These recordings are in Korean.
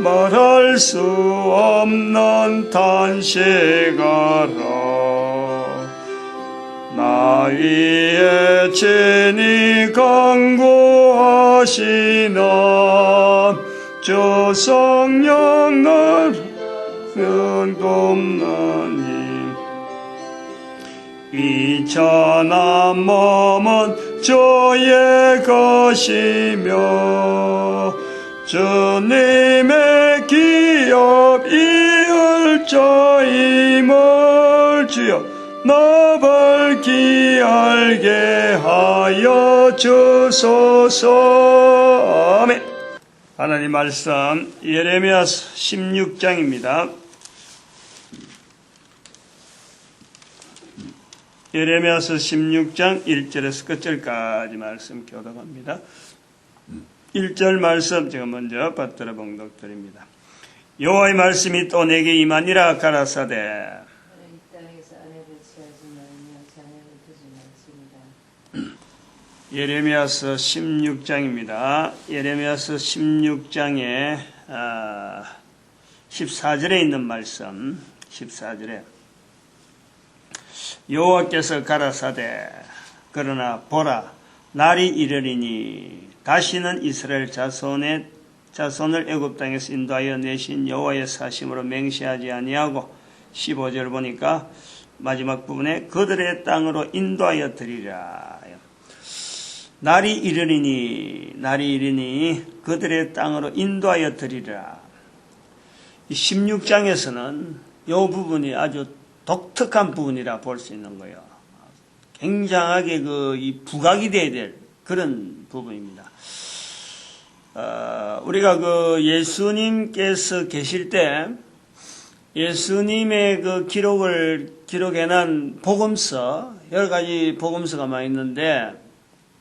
말할 수 없는 탄식하라. 나 위에 친히 강구하시나 주 성령 나는 돕나니 이 천한 몸은 주의 것이며 주님의 기업 이을 자임을 주여 나 밝히 알게 하여 주소서. 아멘. 하나님 말씀 예레미야서 16장입니다. 예레미야서 16장 1절에서 끝절까지 말씀 교독합니다. 1절 말씀 제가 먼저 받들어 봉독드립니다. 여호와의 말씀이 또 내게 임하니라. 가라사대 예레미야서 16장입니다. 예레미야서 16장에 14절에 있는 말씀 14절에 여호와께서 가라사대 그러나 보라 날이 이르리니 다시는 이스라엘 자손을 애굽 땅에서 인도하여 내신 여호와의 사심으로 맹세하지 아니하고 15절 보니까 마지막 부분에 그들의 땅으로 인도하여 드리라. 날이 이르리니 그들의 땅으로 인도하여 드리라. 이 16장에서는 이 부분이 아주 독특한 부분이라 볼 수 있는 거예요. 굉장하게 이 부각이 돼야 될 그런 부분입니다. 우리가 예수님께서 계실 때 예수님의 기록해낸 복음서, 여러 가지 복음서가 많이 있는데,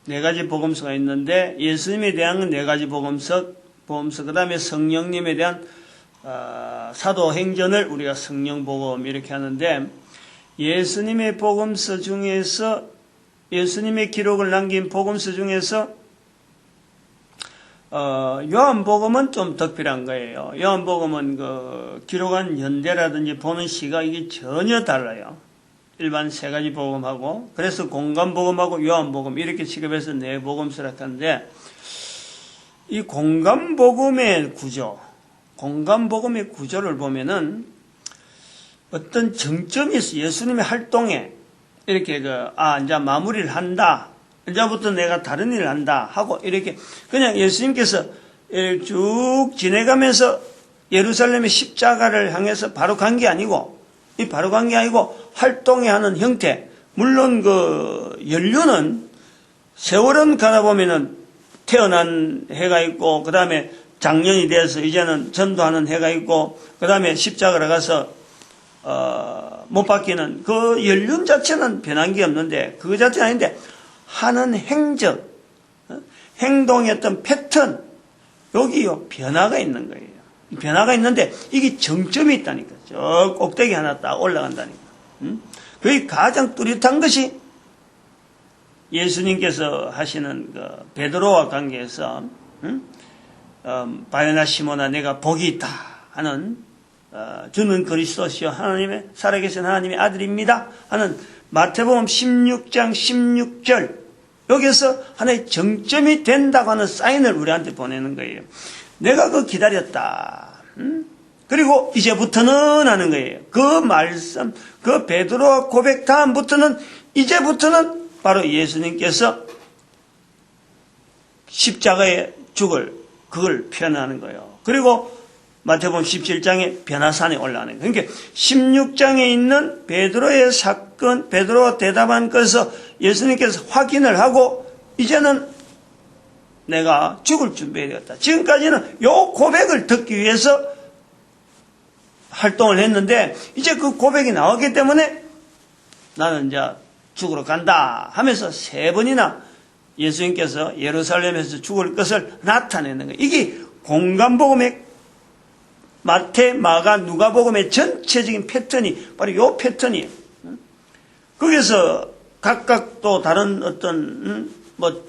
4가지 복음서가 있는데, 예수님에 대한 4가지 복음서, 그 다음에 성령님에 대한, 사도행전을 우리가 성령복음 이렇게 하는데, 예수님의 복음서 중에서, 예수님의 기록을 남긴 복음서 중에서, 요한복음은 좀 특별한 거예요. 요한복음은 기록한 연대라든지 보는 시각이 전혀 달라요. 일반 3가지 복음하고, 그래서 공간복음하고 요한복음 이렇게 취급해서 4복음서라 하는데, 이 공간복음의 구조를 보면은 어떤 정점이 있어. 예수님의 활동에 이렇게 이제 마무리를 한다. 이제부터 내가 다른 일을 한다 하고 이렇게 그냥 예수님께서 쭉 지내가면서 예루살렘의 십자가를 향해서 바로 간 게 아니고 활동해 하는 형태. 물론 연륜은 세월은 가다 보면은 태어난 해가 있고 그 다음에 장년이 돼서 이제는 전도하는 해가 있고 그 다음에 십자가를 가서 못 박히는 그 연륜 자체는 변한 게 없는데 그 자체는 아닌데 하는 행적, 행동의 어떤 패턴, 여기요, 변화가 있는 거예요. 변화가 있는데, 이게 정점이 있다니까. 저 꼭대기 하나 딱 올라간다니까. 거기 가장 뚜렷한 것이 예수님께서 하시는 베드로와 관계에서, 바요나 시모나 내가 복이 있다 하는, 주는 그리스도시요 하나님의, 살아계신 하나님의 아들입니다 하는 마태복음 16장 16절 여기서 하나의 정점이 된다고 하는 사인을 우리한테 보내는 거예요. 내가 기다렸다. 그리고 이제부터는 하는 거예요. 그 말씀, 베드로와 고백 다음부터는 이제부터는 바로 예수님께서 십자가에 그걸 표현하는 거예요. 그리고 마태복음 17장에 변화산에 올라가는 거예요. 그러니까 16장에 있는 베드로의 사건, 베드로가 대답한 것에서 예수님께서 확인을 하고 이제는 내가 죽을 준비해야 되겠다. 지금까지는 요 고백을 듣기 위해서 활동을 했는데 이제 그 고백이 나왔기 때문에 나는 이제 죽으러 간다 하면서 3번이나 예수님께서 예루살렘에서 죽을 것을 나타내는 거예요. 이게 공간복음의 마태, 마가, 누가복음의 전체적인 패턴이 바로 이 패턴이에요. 거기서 각각 또 다른 어떤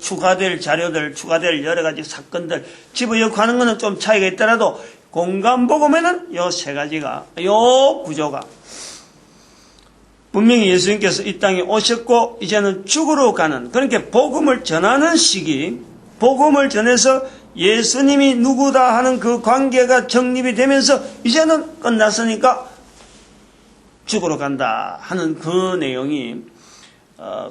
추가될 자료들, 추가될 여러 가지 사건들 집어넣고 하는 것은 좀 차이가 있더라도 공간복음에는 요 세 가지가, 요 구조가 분명히 예수님께서 이 땅에 오셨고 이제는 죽으러 가는, 그러니까 복음을 전하는 시기, 복음을 전해서 예수님이 누구다 하는 그 관계가 정립이 되면서 이제는 끝났으니까 죽으러 간다 하는 그 내용이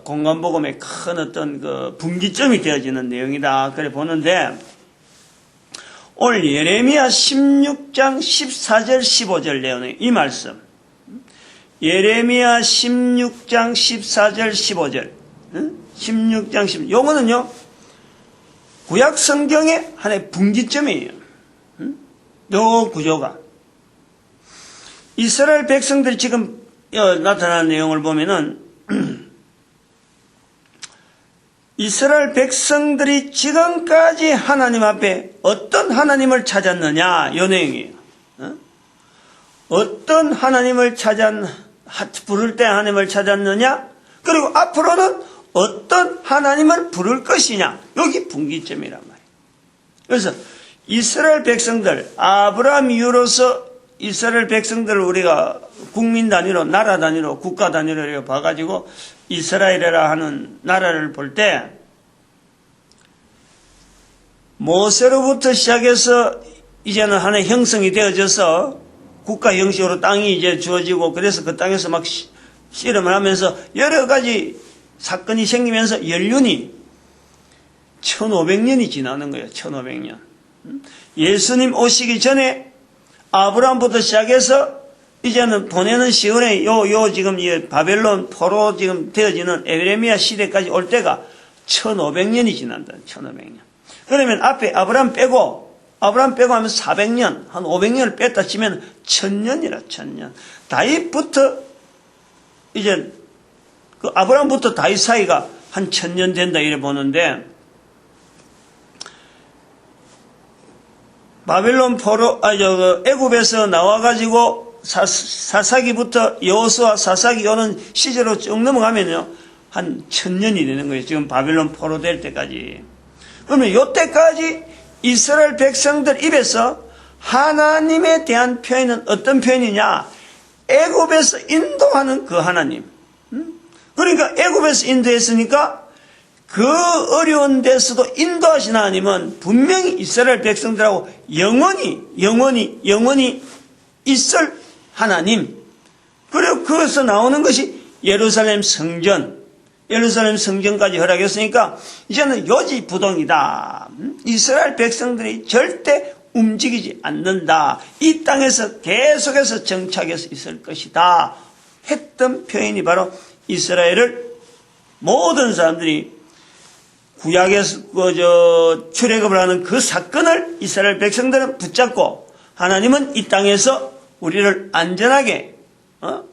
공간복음의 큰 어떤 그 분기점이 되어지는 내용이다 그래 보는데, 오늘 예레미야 16장 14절 15절 내용의 이 말씀, 예레미야 16장 14절 15절 16장 10, 요거는요 구약 성경의 하나의 분기점이에요. 요 구조가 이스라엘 백성들이 지금 나타나는 내용을 보면은 이스라엘 백성들이 지금까지 하나님 앞에 어떤 하나님을 찾았느냐, 이 내용이에요. 어떤 하나님을 부를 때 하나님을 찾았느냐, 그리고 앞으로는 어떤 하나님을 부를 것이냐, 여기 분기점이란 말이에요. 그래서 이스라엘 백성들, 아브라함 이후로서 이스라엘 백성들을 우리가 국민 단위로, 나라 단위로, 국가 단위로 봐가지고 이스라엘이라 하는 나라를 볼 때, 모세로부터 시작해서 이제는 하나의 형성이 되어져서 국가 형식으로 땅이 이제 주어지고, 그래서 그 땅에서 막 씨름을 하면서 여러 가지 사건이 생기면서 연륜이 1500년이 지나는 거예요. 1500년. 예수님 오시기 전에 아브라함부터 시작해서 이제는 보내는 시간에 지금 이 바벨론 포로 지금 되어지는 에레미야 시대까지 올 때가 1500년이 지난다. 1500년. 그러면 앞에 아브라함 빼고 하면 400년, 한 500년을 뺐다 치면 1000년이라, 1000년. 다윗부터 이제 그 아브라함부터 다윗 사이가 한 1000년 된다 이래 보는데, 바벨론 포로, 애굽에서 나와가지고 사사기부터 여호수아 사사기 오는 시절로 쭉 넘어가면요, 한 1000년이 되는 거예요. 지금 바벨론 포로 될 때까지. 그러면 요때까지 이스라엘 백성들 입에서 하나님에 대한 표현은 어떤 표현이냐? 애굽에서 인도하는 그 하나님. 그러니까 애굽에서 인도했으니까 그 어려운 데서도 인도하신 하나님은 분명히 이스라엘 백성들하고 영원히 있을 하나님. 그리고 거기서 나오는 것이 예루살렘 성전까지 허락했으니까 이제는 요지부동이다. 이스라엘 백성들이 절대 움직이지 않는다. 이 땅에서 계속해서 정착해서 있을 것이다 했던 표현이 바로 이스라엘을 모든 사람들이 구약에서 출애굽을 하는 그 사건을 이스라엘 백성들은 붙잡고, 하나님은 이 땅에서 우리를 안전하게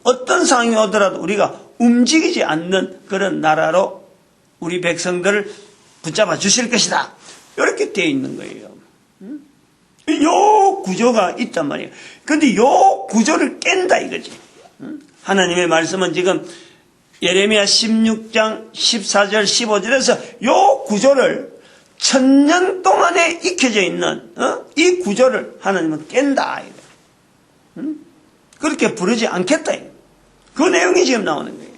어떤 상황이 오더라도 우리가 움직이지 않는 그런 나라로 우리 백성들을 붙잡아 주실 것이다. 이렇게 되어 있는 거예요. 요 구조가 있단 말이에요. 그런데 요 구조를 깬다 이거지. 하나님의 말씀은 지금 예레미야 16장 14절 15절에서 요 구조를 1000년 동안에 익혀져 있는 이 구조를 하나님은 깬다. 그렇게 부르지 않겠다. 그 내용이 지금 나오는 거예요.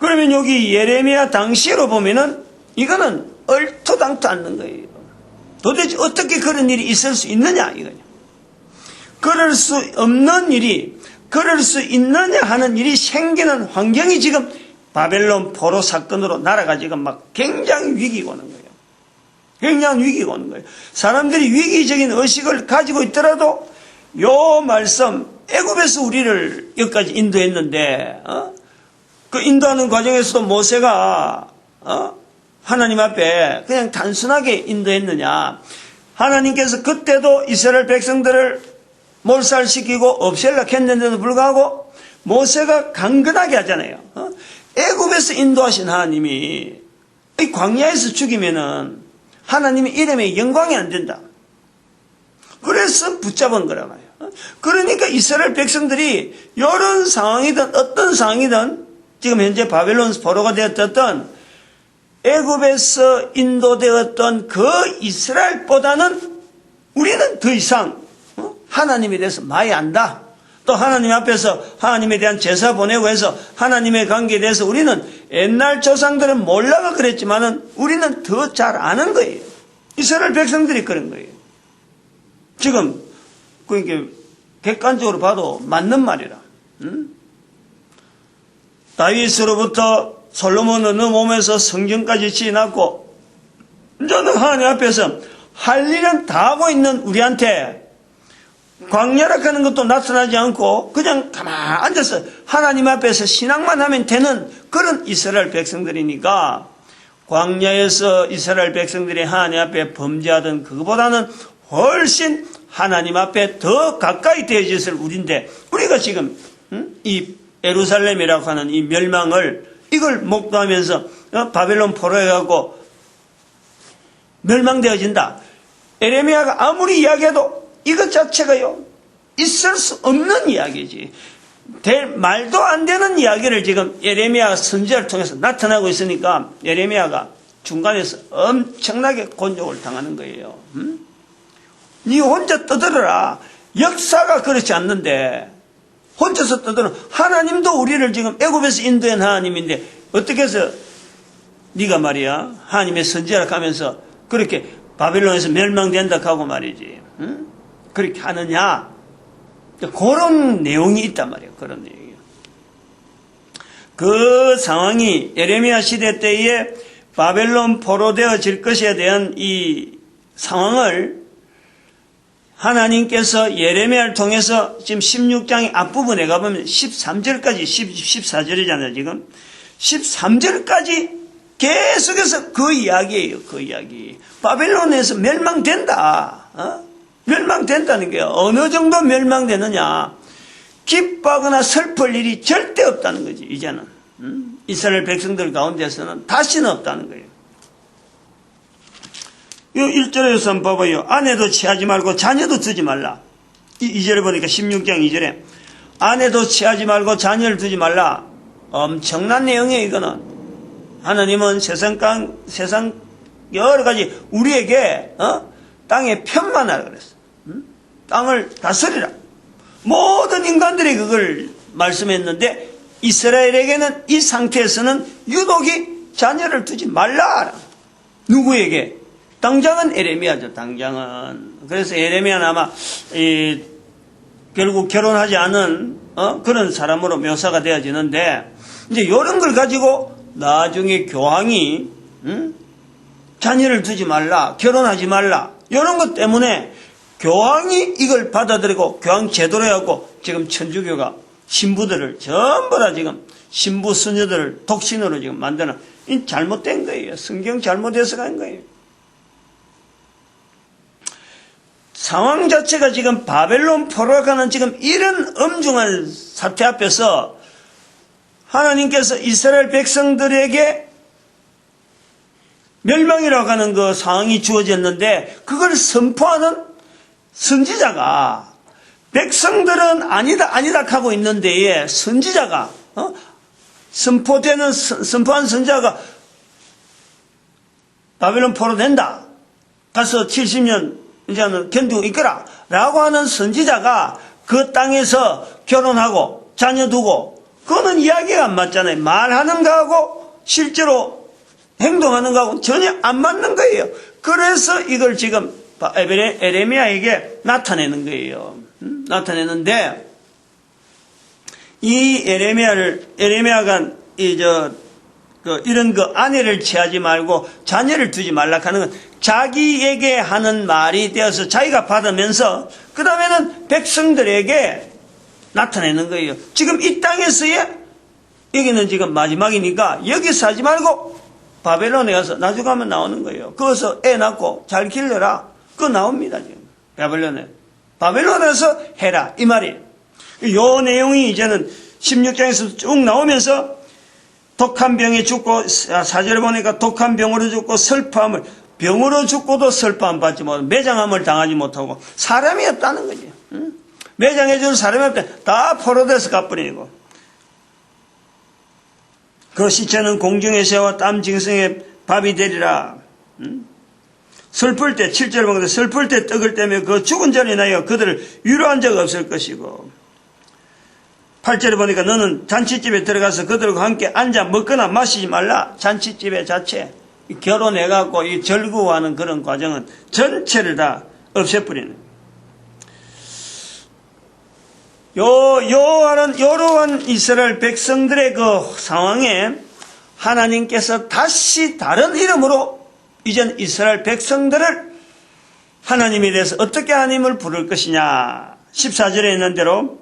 그러면 여기 예레미야 당시로 보면은 이거는 얼토당토 않는 거예요. 도대체 어떻게 그런 일이 있을 수 있느냐 이거냐. 그럴 수 없는 일이, 그럴 수 있느냐 하는 일이 생기는 환경이 지금 바벨론 포로 사건으로 나라가 지금 막 굉장히 위기가 오는 거예요. 굉장히 위기가 오는 거예요. 사람들이 위기적인 의식을 가지고 있더라도 요 말씀, 애굽에서 우리를 여기까지 인도했는데 그 인도하는 과정에서도 모세가 하나님 앞에 그냥 단순하게 인도했느냐. 하나님께서 그때도 이스라엘 백성들을 몰살시키고 없앨라 했는데도 불구하고 모세가 강건하게 하잖아요. 애굽에서 인도하신 하나님이 이 광야에서 죽이면은 하나님의 이름에 영광이 안 된다. 그래서 붙잡은 거란 말이에요. 그러니까 이스라엘 백성들이 이런 상황이든 어떤 상황이든 지금 현재 바벨론 포로가 되었던 애굽에서 인도되었던 그 이스라엘보다는 우리는 더 이상 하나님에 대해서 많이 안다. 또 하나님 앞에서 하나님에 대한 제사 보내고 해서 하나님의 관계에 대해서 우리는 옛날 조상들은 몰라가 그랬지만은 우리는 더 잘 아는 거예요. 이스라엘 백성들이 그런 거예요. 지금 그러니까 객관적으로 봐도 맞는 말이라. 다윗으로부터 솔로몬은 넘어오면서 성전까지 지어놨고 저는 하나님 앞에서 할 일은 다 하고 있는 우리한테 광야라 하는 것도 나타나지 않고 그냥 가만히 앉아서 하나님 앞에서 신앙만 하면 되는 그런 이스라엘 백성들이니까 광야에서 이스라엘 백성들이 하나님 앞에 범죄하던 그거보다는 훨씬 하나님 앞에 더 가까이 되어졌을 우리인데 우리가 지금 이 예루살렘이라고 하는 이 멸망을 이걸 목도하면서 바벨론 포로해가고 멸망되어진다. 에레미야가 아무리 이야기해도 이것 자체가요 있을 수 없는 이야기지. 될 말도 안 되는 이야기를 지금 예레미야 선지자를 통해서 나타나고 있으니까 예레미야가 중간에서 엄청나게 곤욕을 당하는 거예요. 네 혼자 떠들어라. 역사가 그렇지 않는데 혼자서 떠들어. 하나님도 우리를 지금 애굽에서 인도한 하나님인데 어떻게 해서 네가 말이야 하나님의 선지자라 하면서 그렇게 바벨론에서 멸망된다 하고 말이지 그렇게 하느냐. 그런 내용이 있단 말이에요. 그런 내용이요. 그 상황이 예레미야 시대 때에 바벨론 포로되어질 것에 대한 이 상황을 하나님께서 예레미야를 통해서 지금 16장의 앞부분에 가보면 13절까지 14절이잖아요. 지금 13절까지 계속해서 그 이야기예요. 그 이야기. 바벨론에서 멸망된다. 멸망된다는 게 어느 정도 멸망되느냐. 기뻐하거나 슬플 일이 절대 없다는 거지. 이제는 이스라엘 백성들 가운데서는 다시는 없다는 거예요. 이 1절에서 한번 봐봐요. 아내도 취하지 말고 자녀도 두지 말라. 2절에 보니까 16장 2절에 아내도 취하지 말고 자녀를 두지 말라. 엄청난 내용이에요. 이거는 하나님은 세상 여러 가지 우리에게 땅에 편만하라 그랬어. 땅을 다스리라. 모든 인간들이 그걸 말씀했는데 이스라엘에게는 이 상태에서는 유독이 자녀를 두지 말라. 누구에게? 당장은 에레미야죠. 당장은. 그래서 에레미야는 아마 결국 결혼하지 않은 그런 사람으로 묘사가 되어지는데 이제 이런 걸 가지고 나중에 교황이 자녀를 두지 말라, 결혼하지 말라 이런 것 때문에 교황이 이걸 받아들이고 교황 제도로 해갖고 지금 천주교가 신부들을 전부 다 지금 신부 수녀들을 독신으로 지금 만드는 이 잘못된 거예요. 성경 잘못해서 간 거예요. 상황 자체가 지금 바벨론 포로가 가는 지금 이런 엄중한 사태 앞에서 하나님께서 이스라엘 백성들에게 멸망이라고 하는 그 상황이 주어졌는데 그걸 선포하는 선지자가 백성들은 아니다 하고 있는데 선지자가 선포한 선지자가 바벨론 포로 된다. 가서 70년 이제는 견디고 있거라 라고 하는 선지자가 그 땅에서 결혼하고 자녀 두고 그거는 이야기가 안 맞잖아요. 말하는 거하고 실제로 행동하는 거하고 전혀 안 맞는 거예요. 그래서 이걸 지금 에레미야에게 나타내는 거예요. 나타내는데 이 에레미야가 이런 거 아내를 취하지 말고 자녀를 두지 말라 하는 건 자기에게 하는 말이 되어서 자기가 받으면서 그 다음에는 백성들에게 나타내는 거예요. 지금 이 땅에서의 여기는 지금 마지막이니까 여기서 하지 말고 바벨론에 가서 나중에 가면 나오는 거예요. 거기서 애 낳고 잘 길러라. 그거 나옵니다. 지금 바벨론에서 해라 이 말이에요. 이 내용이 이제는 16장에서 쭉 나오면서 독한 병에 죽고 4절에 보니까 독한 병으로 죽고 슬퍼함을 병으로 죽고도 슬퍼함 받지 못하고 매장함을 당하지 못하고 사람이 없다는 거지. 매장해줄 사람이 없다. 다 포로돼서 가버리고 그 시체는 공중의 새와 땀 징성의 밥이 되리라. 슬플 때 7절 보면 슬플 때 떡을 떼며 그 죽은 자를 인하여 그들을 위로한 적 없을 것이고 8절에 보니까 너는 잔치집에 들어가서 그들과 함께 앉아 먹거나 마시지 말라. 잔치집의 자체 결혼해갖고 이 절구하는 그런 과정은 전체를 다 없애버리는 요러한 이스라엘 백성들의 그 상황에 하나님께서 다시 다른 이름으로 이젠 이스라엘 백성들을 하나님에 대해서 어떻게 하나님을 부를 것이냐. 14절에 있는 대로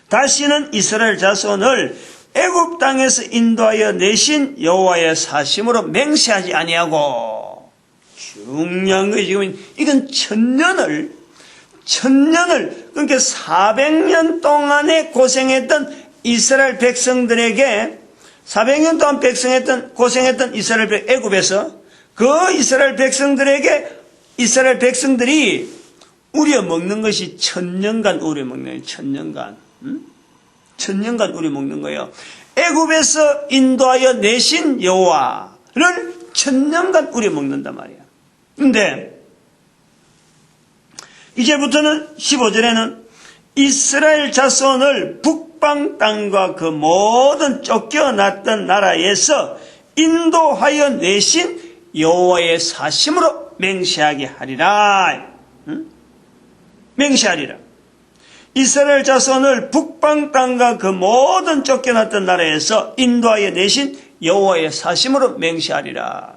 다시는 이스라엘 자손을 애굽 땅에서 인도하여 내신 여호와의 사심으로 맹세하지 아니하고. 중요한 거예요. 지금 이건 천년을 그러니까 400년 동안에 고생했던 이스라엘 백성들에게 400년 동안 고생했던 이스라엘 애굽에서 그 이스라엘 백성들이 우려 먹는 것이 천년간 우려 먹는 거예요. 천년간 우려 먹는 거예요. 애굽에서 인도하여 내신 여호와를 천년간 우려 먹는단 말이야. 근데 이제부터는 15절에는 이스라엘 자손을 북방 땅과 그 모든 쫓겨났던 나라에서 인도하여 내신 여호와의 사심으로 맹세하게 하리라. 맹세하리라. 이스라엘 자손을 북방 땅과 그 모든 쫓겨났던 나라에서 인도하여 내신 여호와의 사심으로 맹세하리라.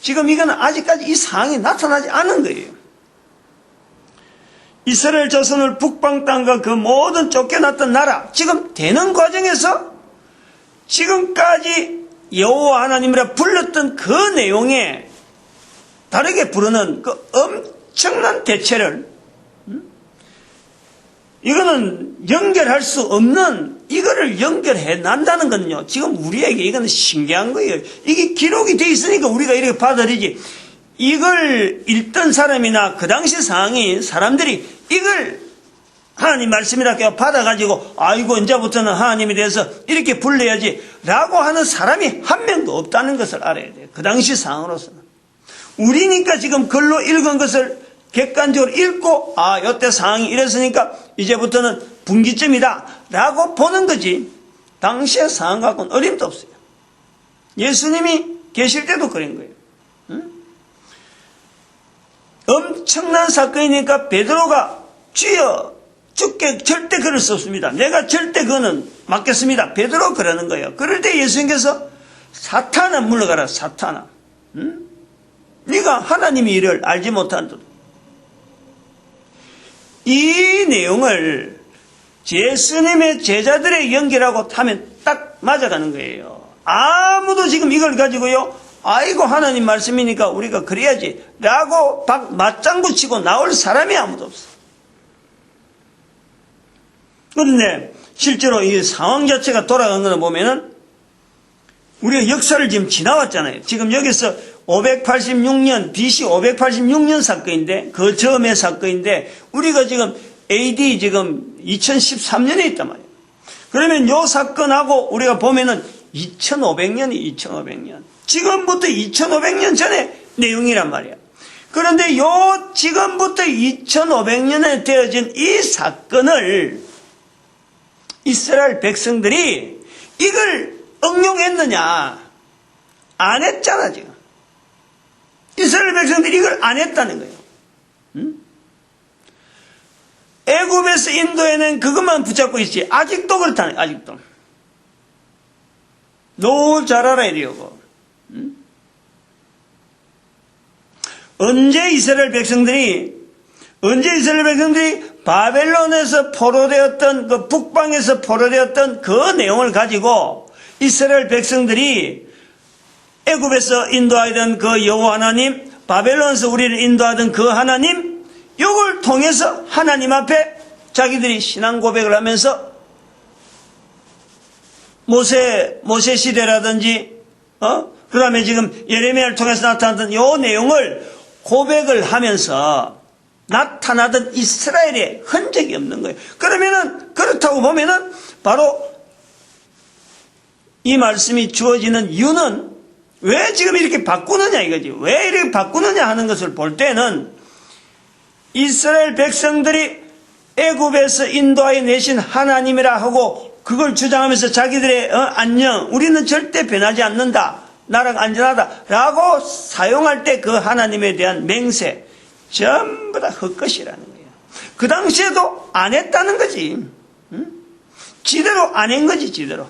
지금 이건 아직까지 이 상황이 나타나지 않은 거예요. 이스라엘 자손을 북방 땅과 그 모든 쫓겨났던 나라, 지금 되는 과정에서 지금까지 여호와 하나님이라 불렀던 그 내용에 다르게 부르는 그 엄청난 대체를, 이거는 연결할 수 없는, 이거를 연결해 난다는 건요, 지금 우리에게 이거는 신기한 거예요. 이게 기록이 돼 있으니까 우리가 이렇게 받아들이지. 이걸 읽던 사람이나 그 당시 상황이 사람들이 이걸 하나님 말씀이라고 받아가지고 아이고 이제부터는 하나님에 대해서 이렇게 불러야지 라고 하는 사람이 한 명도 없다는 것을 알아야 돼요. 그 당시 상황으로서는. 우리니까 지금 글로 읽은 것을 객관적으로 읽고 이때 상황이 이랬으니까 이제부터는 분기점이다 라고 보는 거지, 당시의 상황 갖고는 어림도 없어요. 예수님이 계실 때도 그런 거예요. 엄청난 사건이니까 베드로가 주여 주께 절대 그럴 수 없습니다. 내가 절대 그거는 맡겠습니다. 베드로 그러는 거예요. 그럴 때 예수님께서 사탄아 물러가라. 사탄아. 네가 하나님의 일을 알지 못한다. 이 내용을 예수님의 제자들의 연결하고 하면 딱 맞아가는 거예요. 아무도 지금 이걸 가지고요, 아이고 하나님 말씀이니까 우리가 그래야지 라고 맞장구 치고 나올 사람이 아무도 없어. 그런데 실제로 이 상황 자체가 돌아간 거는 보면은 우리가 역사를 지금 지나왔잖아요. 지금 여기서 586년 BC 586년 사건인데, 그 즈음의 사건인데 우리가 지금 AD 지금 2013년에 있단 말이에요. 그러면 요 사건하고 우리가 보면은 2500년이 2500년. 지금부터 2500년 전의 내용이란 말이야. 그런데 요 지금부터 2500년에 되어진 이 사건을 이스라엘 백성들이 이걸 응용했느냐? 안 했잖아, 지금. 이스라엘 백성들이 이걸 안 했다는 거예요. 애굽에서 인도에는 그것만 붙잡고 있지. 아직도 그렇다는 거예요, 아직도. 너 잘 알아야 돼요. 언제 이스라엘 백성들이 바벨론에서 포로되었던, 그 북방에서 포로되었던 그 내용을 가지고 이스라엘 백성들이 애굽에서 인도하던 그 여호와 하나님, 바벨론에서 우리를 인도하던 그 하나님, 이걸 통해서 하나님 앞에 자기들이 신앙 고백을 하면서 모세 시대라든지, 그 다음에 지금 예레미야를 통해서 나타났던 요 내용을 고백을 하면서 나타나던 이스라엘의 흔적이 없는 거예요. 그러면은, 그렇다고 보면은, 바로 이 말씀이 주어지는 이유는 왜 지금 이렇게 바꾸느냐 이거지. 왜 이렇게 바꾸느냐 하는 것을 볼 때는 이스라엘 백성들이 애굽에서 인도하여 내신 하나님이라 하고 그걸 주장하면서 자기들의 안녕, 우리는 절대 변하지 않는다, 나라가 안전하다 라고 사용할 때 그 하나님에 대한 맹세 전부 다 헛것이라는 거예요. 그 당시에도 안 했다는 거지. 지대로 안 한 거지. 지대로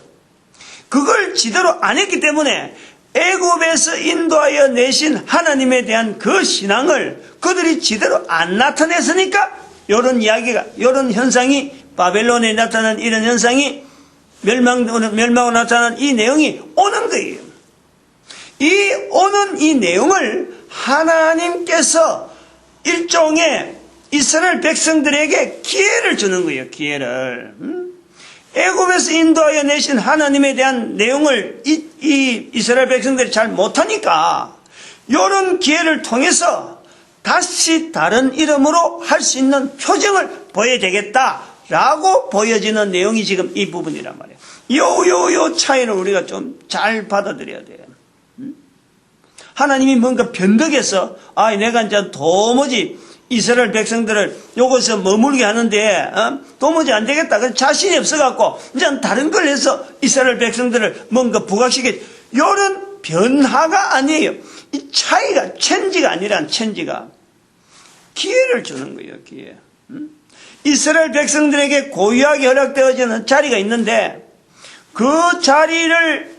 그걸 지대로 안 했기 때문에 애굽에서 인도하여 내신 하나님에 대한 그 신앙을 그들이 지대로 안 나타냈으니까 이런 이야기가, 이런 현상이, 바벨론에 나타난 이런 현상이 멸망으로 나타난 이 내용이 오는 거예요. 이 오는 이 내용을 하나님께서 일종의 이스라엘 백성들에게 기회를 주는 거예요. 기회를. 애굽에서 인도하여 내신 하나님에 대한 내용을 이 이스라엘 백성들이 잘 못하니까 이런 기회를 통해서 다시 다른 이름으로 할 수 있는 표정을 보여야 되겠다라고 보여지는 내용이 지금 이 부분이란 말이에요. 요 차이를 우리가 좀 잘 받아들여야 돼요. 하나님이 뭔가 변덕해서 내가 이제 도무지 이스라엘 백성들을 요것에 머물게 하는데 도무지 안 되겠다. 그래서 자신이 없어갖고 이제 다른 걸 해서 이스라엘 백성들을 뭔가 부각시키지. 이런 변화가 아니에요. 이 차이가 체인지가 아니란 체인지가 기회를 주는 거예요. 기회. 이스라엘 백성들에게 고유하게 허락되어지는 자리가 있는데 그 자리를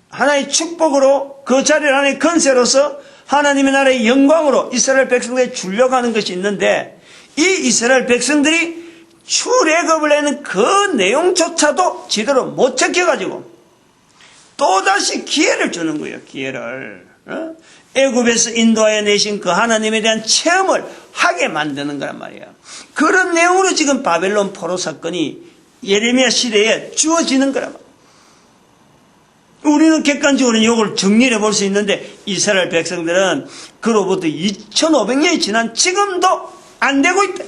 하나의 축복으로, 그 자리를 하나의 건세로서 하나님의 나라의 영광으로 이스라엘 백성들이 주려고 하는 것이 있는데 이 이스라엘 백성들이 출애굽을 하는 그 내용조차도 제대로 못 지켜가지고 또다시 기회를 주는 거예요. 기회를. 애굽에서 인도하여 내신 그 하나님에 대한 체험을 하게 만드는 거란 말이에요. 그런 내용으로 지금 바벨론 포로 사건이 예레미야 시대에 주어지는 거란 말이에요. 우리는 객관적으로 이걸 정리해 볼 수 있는데 이스라엘 백성들은 그로부터 2500년이 지난 지금도 안 되고 있다.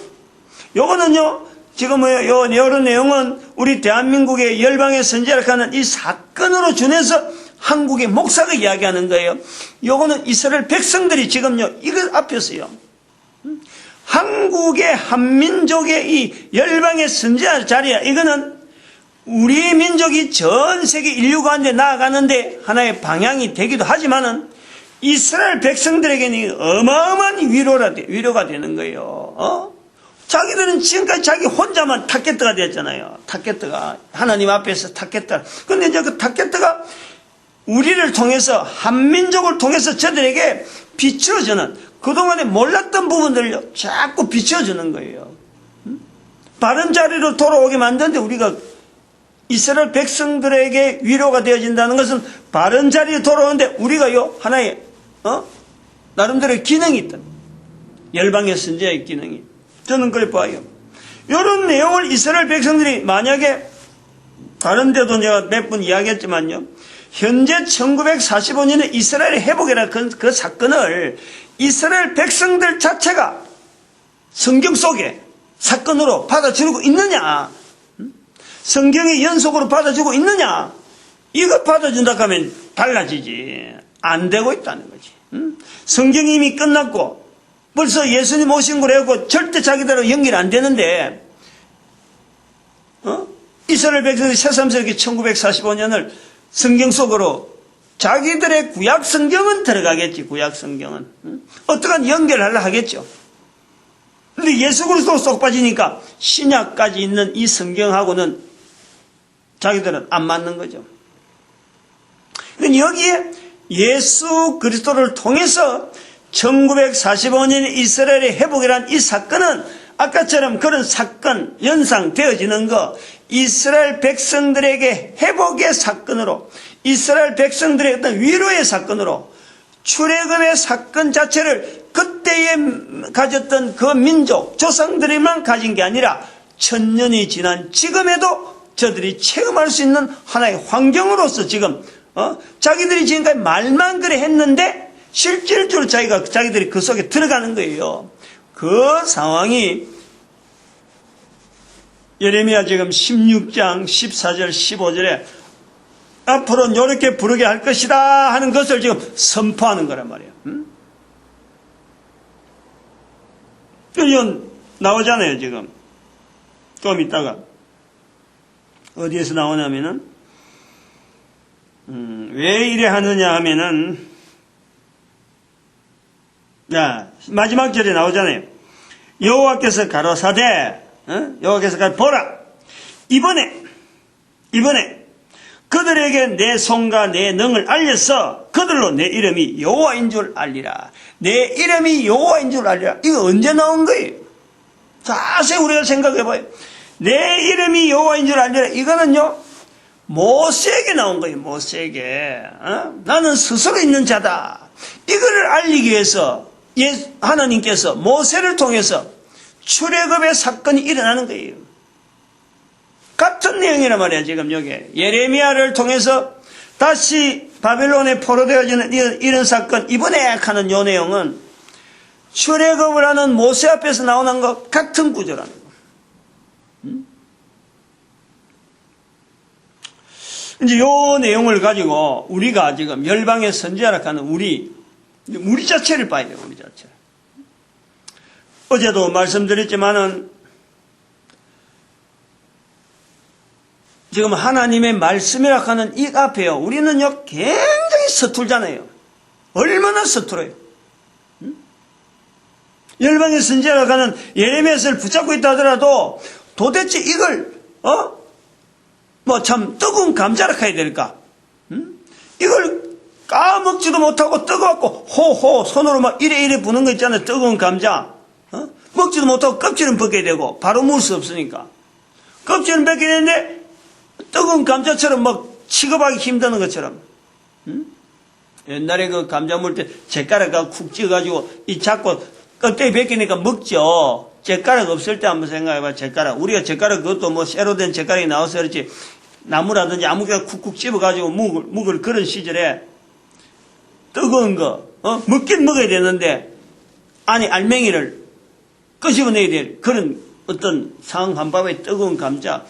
요거는요, 지금 이런 내용은 우리 대한민국의 열방의 선지자라 하는 이 사건으로 준해서 한국의 목사가 이야기하는 거예요. 요거는 이스라엘 백성들이 지금요, 이것 앞에서요, 한국의 한민족의 이 열방의 선지자 자리야. 이거는 우리 민족이 전 세계 인류 가운데 나아가는데 하나의 방향이 되기도 하지만은 이스라엘 백성들에게는 어마어마한 위로가 되는 거예요. 자기들은 지금까지 자기 혼자만 타겟트가 되었잖아요. 타겟트가 하나님 앞에서 타겟트. 그런데 이제 그 타겟트가 우리를 통해서 한민족을 통해서 저들에게 비춰주는, 그동안에 몰랐던 부분들을 자꾸 비춰주는 거예요. 바른 자리로 돌아오게 만드는데 우리가 이스라엘 백성들에게 위로가 되어진다는 것은 바른 자리에 돌아오는데 우리가요, 하나의 나름대로의 기능이 있다. 열방의 선지자의 기능이. 저는 그래 봐요. 이런 내용을 이스라엘 백성들이 만약에 다른 데도 제가 몇 번 이야기했지만요, 현재 1945년에 이스라엘의 회복이라는 그 사건을 이스라엘 백성들 자체가 성경 속에 사건으로 받아들이고 있느냐, 성경의 연속으로 받아주고 있느냐, 이거 받아준다 하면 달라지지. 안 되고 있다는 거지. 성경이 이미 끝났고 벌써 예수님 오신 거로 하고 절대 자기대로 연결 안 되는데 이스라엘 백성들이 새삼스럽게 1945년을 성경 속으로 자기들의 구약 성경은 들어가겠지. 구약 성경은 어떠한 연결하려 하겠죠. 근데 예수 그리스도 쏙 빠지니까 신약까지 있는 이 성경하고는 자기들은 안 맞는 거죠. 그러니까 여기에 예수 그리스도를 통해서 1945년에 이스라엘의 회복이란 이 사건은 아까처럼 그런 사건 연상되어지는 거, 이스라엘 백성들에게 회복의 사건으로, 이스라엘 백성들의 어떤 위로의 사건으로, 출애굽의 사건 자체를 그때에 가졌던 그 민족 조상들이만 가진 게 아니라 1000년이 지난 지금에도 저들이 체험할 수 있는 하나의 환경으로서 지금 자기들이 지금까지 말만 그래 했는데 실질적으로 자기들이 그 속에 들어가는 거예요. 그 상황이 예레미야 지금 16장 14절 15절에 앞으로는 이렇게 부르게 할 것이다 하는 것을 지금 선포하는 거란 말이에요. 이건 나오잖아요, 지금. 좀 이따가. 어디에서 나오냐면은, 왜 이래 하느냐 하면은, 자, 마지막 절에 나오잖아요. 여호와께서 가로사대, 여호와께서 보라! 이번에, 그들에게 내 손과 내 능을 알려서 그들로 내 이름이 여호와인 줄 알리라. 내 이름이 여호와인 줄 알리라. 이거 언제 나온 거예요? 자세히 우리가 생각해봐요. 내 이름이 여호와인 줄 알리라. 이거는요, 모세에게 나온 거예요. 모세에게. 나는 스스로 있는 자다. 이거를 알리기 위해서 하나님께서 모세를 통해서 출애굽의 사건이 일어나는 거예요. 같은 내용이란 말이야. 지금 여기 예레미야를 통해서 다시 바벨론에 포로되어지는 이런 사건, 이번에 하는 요 내용은 출애굽을 하는 모세 앞에서 나오는 것 같은 구조라는 거. 이제 요 내용을 가지고 우리가 지금 열방의 선지자라 하는 우리 자체를 봐야 돼요. 우리 자체. 어제도 말씀드렸지만은 지금 하나님의 말씀이라 하는 이 앞에요. 우리는요, 굉장히 서툴잖아요. 얼마나 서툴어요. 열방의 선지자라 하는 예레미야를 붙잡고 있다 하더라도 도대체 이걸, 참 뜨거운 감자라 해야 될까? 이걸 까먹지도 못하고 뜨거웠고, 호호, 손으로 막 이래 부는 거 있잖아요. 뜨거운 감자. 먹지도 못하고 껍질은 벗겨야 되고, 바로 먹을 수 없으니까. 껍질은 벗겨야 되는데, 뜨거운 감자처럼 막 취급하기 힘드는 것처럼. 옛날에 그 감자 물 때 젓가락 쿡 찍어가지고 이 잡고 껍데기 벗기니까 먹죠. 젓가락 없을 때 한번 생각해봐. 젓가락. 우리가 젓가락 그것도 뭐 쇠로 된 젓가락이 나와서 그렇지 나무라든지 아무거나 쿡쿡 찝어가지고 묵을 그런 시절에 뜨거운 거 먹긴 먹어야 되는데 안에 알맹이를 끄집어내야 될 그런 어떤 상황 한밥에 뜨거운 감자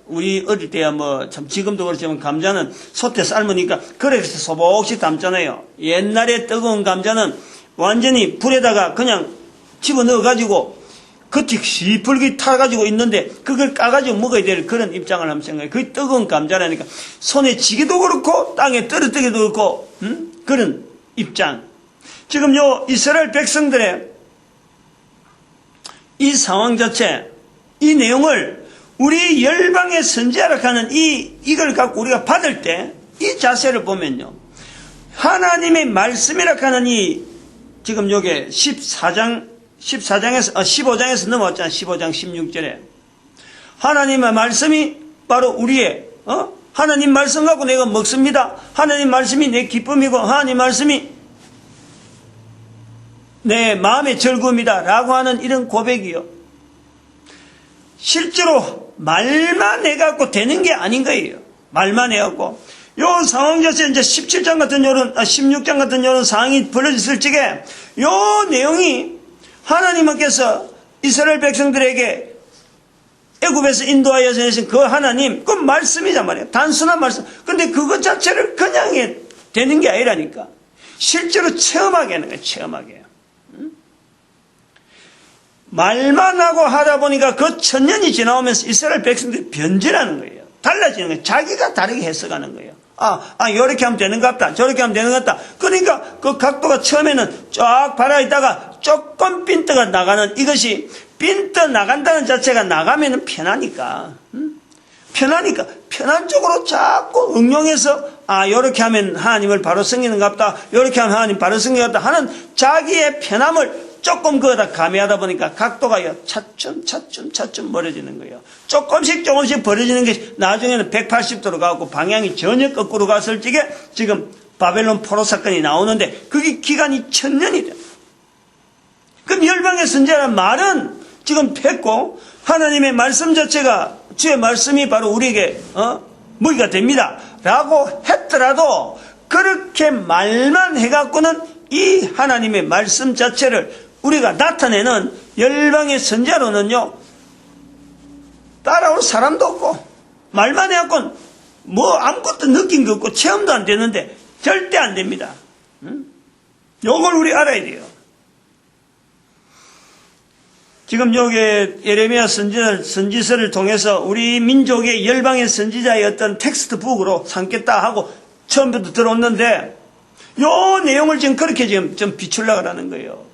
우리 어릴 때야 참 지금도 그렇지만 감자는 솥에 삶으니까 그래서 소복씩 담잖아요. 옛날에 뜨거운 감자는 완전히 불에다가 그냥 집어넣어가지고 겉이 시뻘게 타가지고 있는데 그걸 까가지고 먹어야 될 그런 입장을 한번 생각해. 그게 뜨거운 감자라니까 손에 쥐기도 그렇고 땅에 떨어뜨기도 그렇고 그런 입장. 지금 요 이스라엘 백성들의 이 상황 자체, 이 내용을 우리 열방의 선지자라 하는 이걸 갖고 우리가 받을 때 이 자세를 보면요. 하나님의 말씀이라 하는 지금 요게 15장에서 넘어왔잖아요. 15장 16절에. 하나님의 말씀이 바로 우리의, 하나님 말씀 갖고 내가 먹습니다. 하나님 말씀이 내 기쁨이고 하나님 말씀이 내 마음의 즐거움이다. 라고 하는 이런 고백이요. 실제로 말만 해갖고 되는 게 아닌 거예요. 말만 해갖고. 요 상황 자체 이제 17장 같은 요런, 16장 같은 요런 상황이 벌어졌을 적에 요 내용이 하나님께서 이스라엘 백성들에게 애굽에서 인도하여서 내신 그 하나님, 그 말씀이란 말이에요. 단순한 말씀. 근데 그것 자체를 그냥 되는 게 아니라니까. 실제로 체험하게 하는 거예요. 체험하게. 말만 하고 하다 보니까 그 천년이 지나오면서 이스라엘 백성들이 변질하는 거예요. 달라지는 거예요. 자기가 다르게 해석하는 거예요. 이렇게 하면 되는 것 같다. 저렇게 하면 되는 것 같다. 그러니까 그 각도가 처음에는 쫙 바라있다가 조금 핀트가 나가는 이것이 핀트 나간다는 자체가 나가면은 편하니까. 편하니까. 편한 쪽으로 자꾸 응용해서 요렇게 하면 하나님을 바로 섬기는 것 같다. 요렇게 하면 하나님 바로 섬기는 것 같다. 하는 자기의 편함을 조금 그거다 가미하다 보니까 각도가 차츰 멀어지는 거예요. 조금씩 벌어지는 게 나중에는 180도로 가고 방향이 전혀 거꾸로 갔을 적에 지금 바벨론 포로 사건이 나오는데 그게 기간이 1000년이 돼요. 그럼 열방의 선지자라는 말은 지금 폈고 하나님의 말씀 자체가 주의 말씀이 바로 우리에게 무기가 됩니다. 라고 했더라도 그렇게 말만 해갖고는 이 하나님의 말씀 자체를 우리가 나타내는 열방의 선지자로는요 따라올 사람도 없고 말만 해갖고는 뭐 아무것도 느낀 거 없고 체험도 안 되는데 절대 안 됩니다. 요걸 우리 알아야 돼요. 지금 여기 예레미야 선지서를 통해서 우리 민족의 열방의 선지자의 어떤 텍스트북으로 삼겠다 하고 처음부터 들어왔는데 요 내용을 지금 그렇게 지금 좀 비추려고 하는 거예요.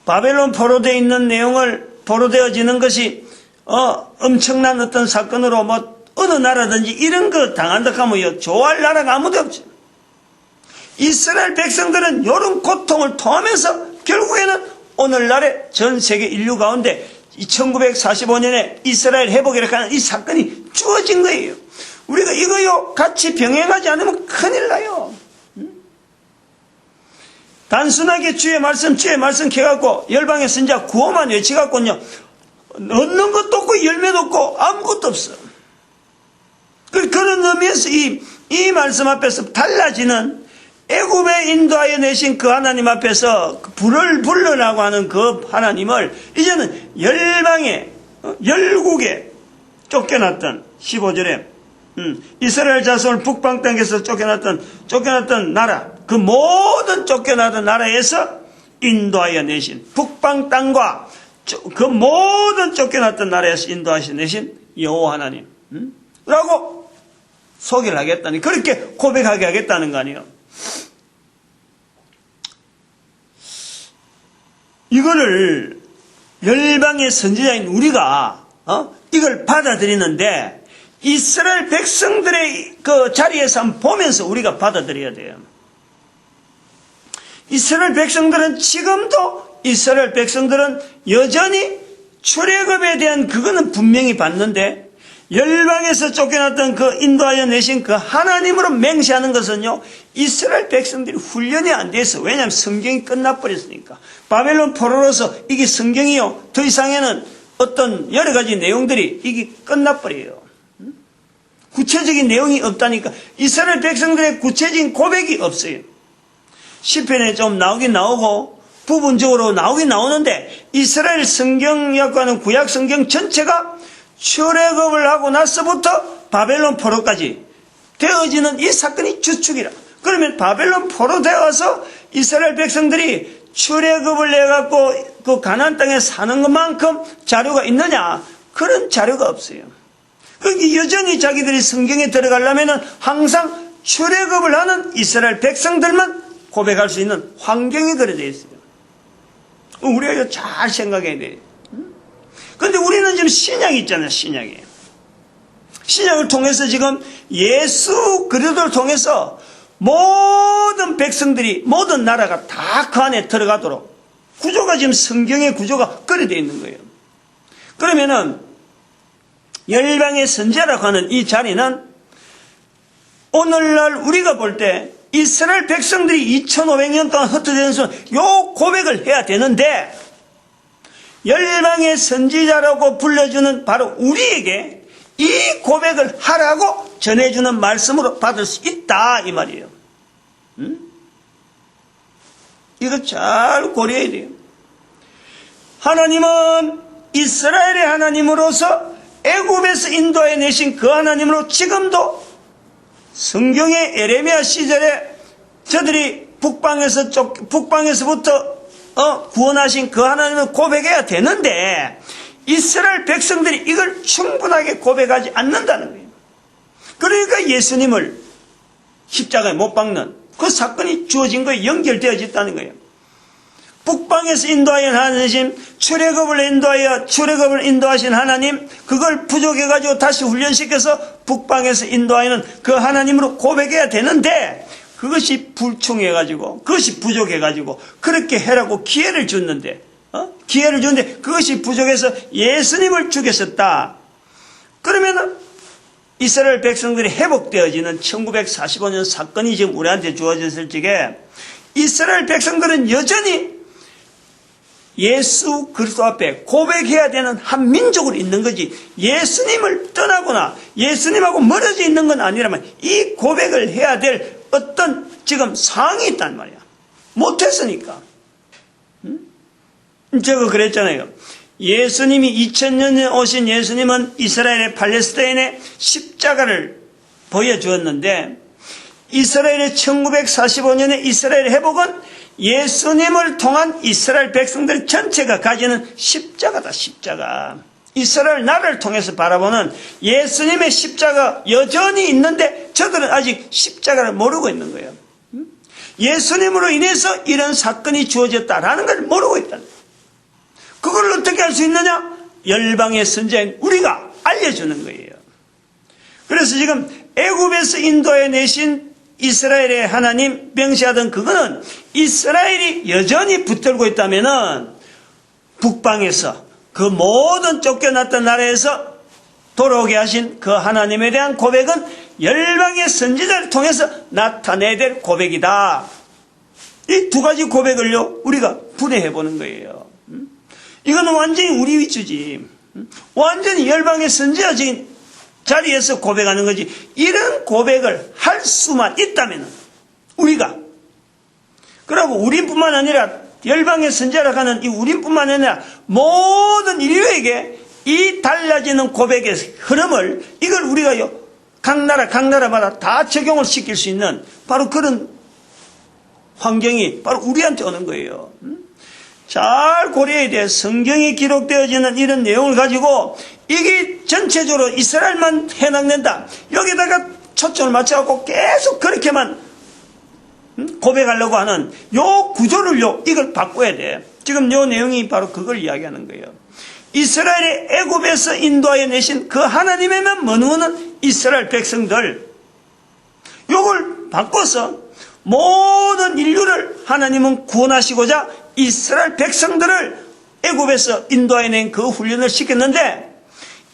바벨론 포로되어 있는 내용을 포로되어지는 것이 엄청난 어떤 사건으로 뭐 어느 나라든지 이런 거 당한다 하면 좋아할 나라가 아무도 없죠. 이스라엘 백성들은 이런 고통을 통하면서 결국에는 오늘날의 전 세계 인류 가운데 1945년에 이스라엘 회복이라고 하는 이 사건이 주어진 거예요. 우리가 이거요 같이 병행하지 않으면 큰일 나요. 단순하게 주의 말씀 해갖고 열방의 선지자 구호만 외치갖고는요 얻는 것도 없고 열매도 없고 아무것도 없어. 그런 의미에서 이 말씀 앞에서 달라지는 애굽에 인도하여 내신 그 하나님 앞에서 불을 불러라고 하는 그 하나님을 이제는 열방에 열국에 쫓겨났던 15절에 이스라엘 자손을 북방 땅에서 쫓겨났던 나라 그 모든 쫓겨나던 나라에서 인도하여 내신 북방 땅과 그 모든 쫓겨났던 나라에서 인도하여 내신 여호와 하나님 라고 소개를 하겠다니 그렇게 고백하게 하겠다는 거 아니에요. 이거를 열방의 선지자인 우리가 이걸 받아들이는데 이스라엘 백성들의 그 자리에서 한번 보면서 우리가 받아들여야 돼요. 이스라엘 백성들은 여전히 출애굽에 대한 그거는 분명히 받는데 열방에서 쫓겨났던 그 인도하여 내신 그 하나님으로 맹세하는 것은요 이스라엘 백성들이 훈련이 안 돼서 왜냐하면 성경이 끝나버렸으니까 바벨론 포로로서 이게 성경이요 더 이상에는 어떤 여러 가지 내용들이 이게 끝나버려요. 구체적인 내용이 없다니까 이스라엘 백성들의 구체적인 고백이 없어요. 시편에 좀 나오긴 나오고 부분적으로 나오긴 나오는데 이스라엘 성경학과는 구약 성경 전체가 출애굽을 하고 나서부터 바벨론 포로까지 되어지는 이 사건이 주축이라. 그러면 바벨론 포로 되어서 이스라엘 백성들이 출애굽을 해갖고 그 가나안 땅에 사는 것만큼 자료가 있느냐? 그런 자료가 없어요. 그러니까 여전히 자기들이 성경에 들어가려면 항상 출애굽을 하는 이스라엘 백성들만 고백할 수 있는 환경이 그려져 있어요. 우리가 이거 잘 생각해야 돼요. 그런데 우리는 지금 신약이 있잖아요. 신약을 통해서 지금 예수 그리스도를 통해서 모든 백성들이 모든 나라가 다 그 안에 들어가도록 구조가 지금 성경의 구조가 그려져 있는 거예요. 그러면은 열방의 선지자라고 하는 이 자리는 오늘날 우리가 볼 때 이스라엘 백성들이 2500년 동안 흩어져서 요 고백을 해야 되는데 열방의 선지자라고 불러주는 바로 우리에게 이 고백을 하라고 전해주는 말씀으로 받을 수 있다 이 말이에요. 이거 잘 고려해야 돼요. 하나님은 이스라엘의 하나님으로서 애굽에서 인도해 내신 그 하나님으로 지금도 성경의 예레미야 시절에 저들이 북방에서부터 구원하신 그 하나님을 고백해야 되는데 이스라엘 백성들이 이걸 충분하게 고백하지 않는다는 거예요. 그러니까 예수님을 십자가에 못 박는 그 사건이 주어진 거에 연결되어졌다는 거예요. 북방에서 인도하여 하나님, 출애굽을 인도하신 하나님, 그걸 부족해가지고 다시 훈련시켜서 북방에서 인도하는 그 하나님으로 고백해야 되는데 그것이 불충해가지고 그것이 부족해가지고 그렇게 해라고 기회를 줬는데 그것이 부족해서 예수님을 죽였었다. 그러면은 이스라엘 백성들이 회복되어지는 1945년 사건이 지금 우리한테 주어졌을 적에 이스라엘 백성들은 여전히 예수 그리스도 앞에 고백해야 되는 한 민족으로 있는 거지 예수님을 떠나거나 예수님하고 멀어져 있는 건 아니라면 이 고백을 해야 될 어떤 지금 상황이 있단 말이야. 못했으니까. 제가 그랬잖아요. 예수님이 2000년 전에 오신 예수님은 이스라엘의 팔레스타인의 십자가를 보여주었는데 이스라엘의 1945년의 이스라엘 회복은 예수님을 통한 이스라엘 백성들 전체가 가지는 십자가다. 십자가. 이스라엘 나라를 통해서 바라보는 예수님의 십자가 여전히 있는데 저들은 아직 십자가를 모르고 있는 거예요. 예수님으로 인해서 이런 사건이 주어졌다라는 걸 모르고 있다. 그걸 어떻게 할 수 있느냐? 열방의 선지자인 우리가 알려주는 거예요. 그래서 지금 애굽에서 인도해 내신 이스라엘의 하나님 명시하던 그거는 이스라엘이 여전히 붙들고 있다면은 북방에서 그 모든 쫓겨났던 나라에서 돌아오게 하신 그 하나님에 대한 고백은 열방의 선지자를 통해서 나타내야 될 고백이다. 이 두 가지 고백을요 우리가 분해해 보는 거예요. 이건 완전히 우리 위주지. 완전히 열방의 선지자적인 자리에서 고백하는 거지. 이런 고백을 할 수만 있다면 우리가, 그리고 우리뿐만 아니라 열방의 선지자라고 하는 이 우리뿐만 아니라 모든 인류에게 이 달라지는 고백의 흐름을, 이걸 우리가요 각 나라마다 다 적용을 시킬 수 있는 바로 그런 환경이 바로 우리한테 오는 거예요. 잘 고려해야 돼. 성경에 기록되어지는 이런 내용을 가지고 이게 전체적으로 이스라엘만 해당된다. 여기다가 초점을 맞춰갖고 계속 그렇게만 고백하려고 하는 요 구조를요, 이걸 바꿔야 돼. 지금 요 내용이 바로 그걸 이야기하는 거예요. 이스라엘의 애굽에서 인도하여 내신 그 하나님에만 머무는 이스라엘 백성들, 요걸 바꿔서 모든 인류를 하나님은 구원하시고자 이스라엘 백성들을 애굽에서 인도하여 낸 그 훈련을 시켰는데,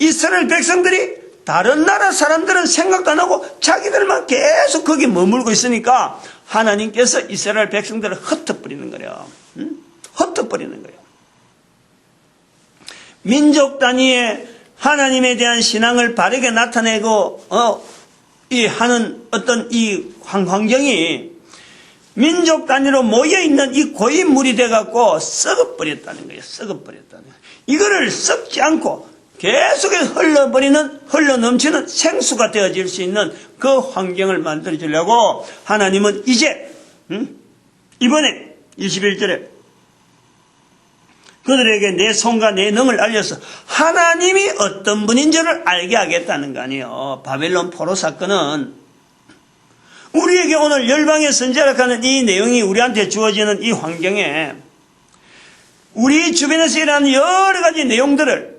이스라엘 백성들이 다른 나라 사람들은 생각도 안 하고 자기들만 계속 거기 머물고 있으니까 하나님께서 이스라엘 백성들을 흩어버리는 거예요. 흩어버리는 거예요. 민족 단위의 하나님에 대한 신앙을 바르게 나타내고 이 하는 어떤 이 환경이 민족 단위로 모여있는 이 고인물이 돼갖고 썩어버렸다는 거예요. 썩어버렸다는 거예요. 이거를 썩지 않고 계속해서 흘러넘치는 생수가 되어질 수 있는 그 환경을 만들어주려고 하나님은 이제 이번에 21절에 그들에게 내 손과 내 능을 알려서 하나님이 어떤 분인 줄을 알게 하겠다는 거 아니에요. 바벨론 포로 사건은 우리에게 오늘 열방의 선지자라고 하는 이 내용이 우리한테 주어지는 이 환경에 우리 주변에서 일어나는 여러 가지 내용들을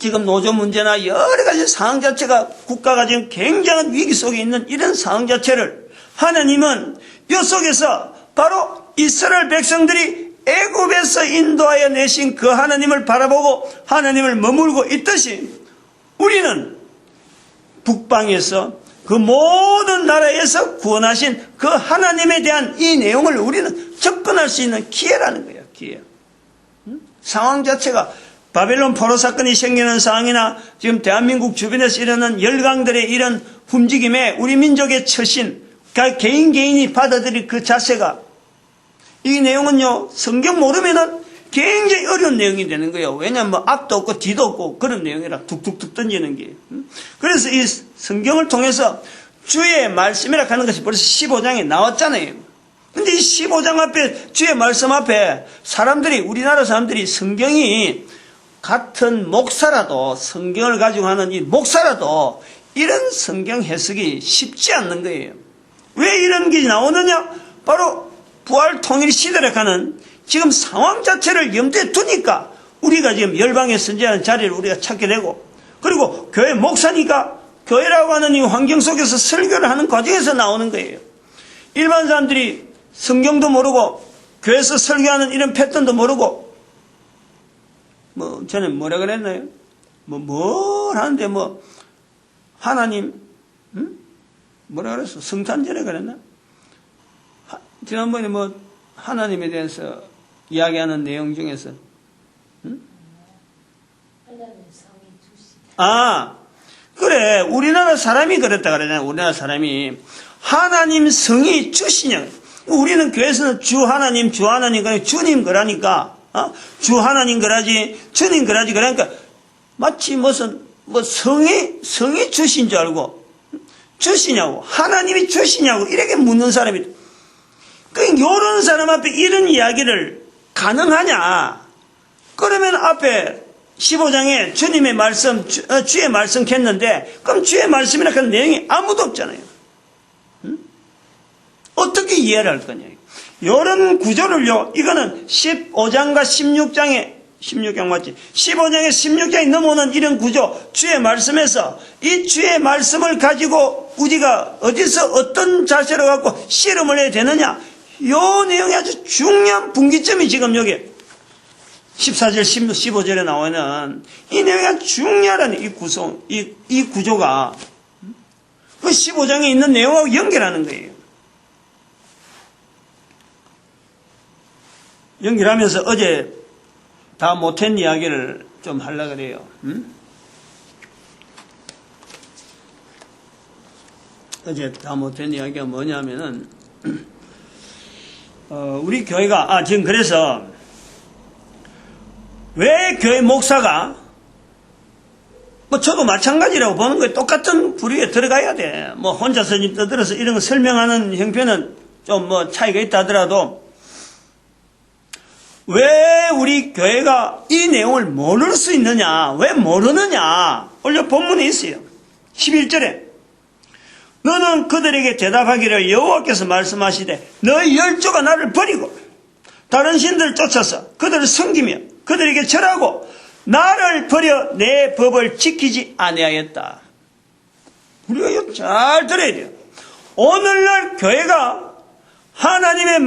지금 노조 문제나 여러 가지 상황 자체가 국가가 지금 굉장한 위기 속에 있는 이런 상황 자체를 하나님은 이 속에서 바로 이스라엘 백성들이 애굽에서 인도하여 내신 그 하나님을 바라보고 하나님을 머물고 있듯이 우리는 북방에서 그 모든 나라에서 구원하신 그 하나님에 대한 이 내용을 우리는 접근할 수 있는 기회라는 거예요. 기회. 상황 자체가 바벨론 포로 사건이 생기는 상황이나 지금 대한민국 주변에서 일어나는 열강들의 이런 움직임에 우리 민족의 처신, 개인이 받아들일 그 자세가, 이 내용은요 성경 모르면은 굉장히 어려운 내용이 되는 거예요. 왜냐하면 앞도 없고 뒤도 없고 그런 내용이라 툭툭툭 던지는 게. 그래서 이 성경을 통해서 주의 말씀이라 하는 것이 벌써 15장에 나왔잖아요. 근데 이 15장 앞에 주의 말씀 앞에 사람들이, 우리나라 사람들이 성경이 같은 목사라도, 성경을 가지고 하는 이 목사라도 이런 성경 해석이 쉽지 않는 거예요. 왜 이런 게 나오느냐? 바로 부활 통일 시대를 가는 지금 상황 자체를 염두에 두니까 우리가 지금 열방의 선지자는 자리를 우리가 찾게 되고, 그리고 교회 목사니까 교회라고 하는 이 환경 속에서 설교를 하는 과정에서 나오는 거예요. 일반 사람들이 성경도 모르고 교회에서 설교하는 이런 패턴도 모르고 저는 뭐라 그랬나요? 뭘 하는데 하나님 뭐라 그랬어? 성탄절에 그랬나? 지난번에 하나님에 대해서 이야기하는 내용 중에서 그래, 우리나라 사람이 그랬다 그러잖아요. 우리나라 사람이 하나님 성이 주시냐. 우리는 교회에서는 주 하나님 그러니까 주님 그러니까 주 하나님 그러지, 주님 그러지. 그러니까 마치 무슨 성이 주신 줄 알고, 주시냐고, 하나님이 주시냐고 이렇게 묻는 사람이, 이런 사람 앞에 이런 이야기를 가능하냐? 그러면 앞에 15장에 주님의 말씀, 주의 말씀 캤는데, 그럼 주의 말씀이라 하는 내용이 아무도 없잖아요. 어떻게 이해를 할 거냐? 이런 구조를요, 이거는 15장과 16장 맞지? 15장에 16장이 넘어오는 이런 구조, 주의 말씀에서 이 주의 말씀을 가지고 우리가 어디서 어떤 자세로 갖고 씨름을 해야 되느냐? 이 내용이 아주 중요한 분기점이 지금 여기 14절, 15절에 나오는 이 내용이 아주 중요한 이 구성, 이 구조가 그 15장에 있는 내용하고 연결하는 거예요. 연결하면서 어제 다 못한 이야기를 좀 하려고 그래요. 어제 다 못한 이야기가 뭐냐면은, 우리 교회가, 지금 그래서, 왜 교회 목사가, 저도 마찬가지라고 보는 거예요. 똑같은 부류에 들어가야 돼. 혼자서 떠들어서 이런 거 설명하는 형편은 좀 차이가 있다 하더라도, 왜 우리 교회가 이 내용을 모를 수 있느냐? 왜 모르느냐? 원래 본문에 있어요. 11절에 너는 그들에게 대답하기를 여호와께서 말씀하시되 너희 열조가 나를 버리고 다른 신들을 쫓아서 그들을 섬기며 그들에게 절하고 나를 버려 내 법을 지키지 아니하였다. 우리가 이거 잘 들어야 돼요. 오늘날 교회가 하나님의